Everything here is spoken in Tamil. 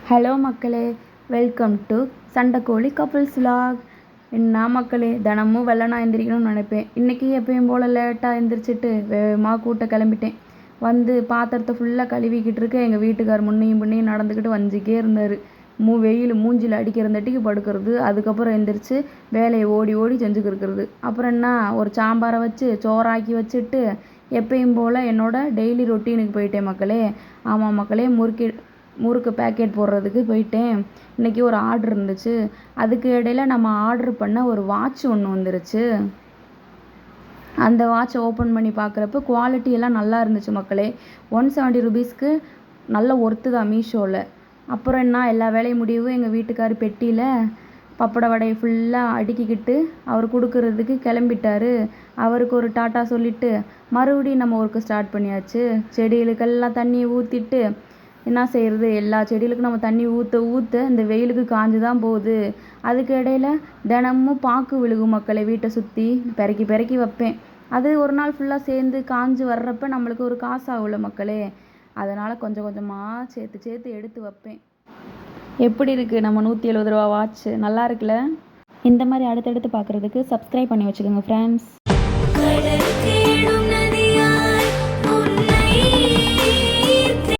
ஹலோ மக்களே, welcome to Sandakozhi couples vlog. என்ன மக்களே, தினமும் வெள்ளனா எந்திரிக்கணும்னு நினைப்பேன். இன்றைக்கி எப்பயும் போல் லேட்டாக எந்திரிச்சிட்டு வேகமாக கூட்ட கிளம்பிட்டேன். வந்து பாத்திரத்தை ஃபுல்லாக கழுவிக்கிட்டு இருக்க எங்கள் வீட்டுக்கார் முன்னையும் பின்னையும் நடந்துக்கிட்டு வஞ்சிக்கே இருந்தார். வெயில் மூஞ்சில் அடிக்கிறந்தட்டிக்கு படுக்கிறது, அதுக்கப்புறம் எந்திரிச்சு வேலையை ஓடி ஓடி செஞ்சுக்கிருக்கிறது. அப்புறம் என்ன, ஒரு சாம்பாரை வச்சு சோறாக்கி வச்சுட்டு எப்பயும் போல் என்னோட டெய்லி ரொட்டீனுக்கு போயிட்டேன் மக்களே. ஆமாம் மக்களே, முறுக்கு பேக்கெட் போடுறதுக்கு போயிட்டேன். இன்றைக்கி ஒரு ஆர்டர் இருந்துச்சு. அதுக்கு இடையில் நம்ம ஆர்டர் பண்ண ஒரு வாட்ச் ஒன்று வந்துருச்சு. அந்த வாட்சை ஓப்பன் பண்ணி பார்க்குறப்ப குவாலிட்டி எல்லாம் நல்லா இருந்துச்சு மக்களே. 170 rupeesக்கு நல்ல ஒர்த்து தான் மீஷோவில். அப்புறம் என்ன, எல்லா வேலையும் முடிவு எங்கள் வீட்டுக்கார் பெட்டியில் பப்பட வடையை ஃபுல்லாக அடுக்கிக்கிட்டு அவர் கொடுக்கறதுக்கு கிளம்பிட்டார். அவருக்கு ஒரு டாட்டா சொல்லிவிட்டு மறுபடியும் நம்ம ஒர்க்கு ஸ்டார்ட் பண்ணியாச்சு. செடிகளுக்கெல்லாம் தண்ணியை ஊற்றிட்டு என்ன செய்கிறது, எல்லா செடிகளுக்கும் நம்ம தண்ணி ஊற்ற ஊற்ற இந்த வெயிலுக்கு காஞ்சு தான் போகுது. அதுக்கு இடையில் தினமும் பாக்கு விழுகும் மக்களை, வீட்டை சுற்றி பெருக்கி பெருக்கி வைப்பேன். அது ஒரு நாள் ஃபுல்லாக சேர்ந்து காஞ்சு வர்றப்ப நம்மளுக்கு ஒரு காசு ஆகும்ல மக்களே. அதனால் கொஞ்சம் கொஞ்சமாக சேர்த்து சேர்த்து எடுத்து வைப்பேன். எப்படி இருக்குது நம்ம 170 ரூபா வாட்ச்? நல்லா இருக்குல்ல? இந்த மாதிரி அடுத்தடுத்து பார்க்குறதுக்கு சப்ஸ்கிரைப் பண்ணி வச்சுக்கோங்க ஃப்ரெண்ட்ஸ்.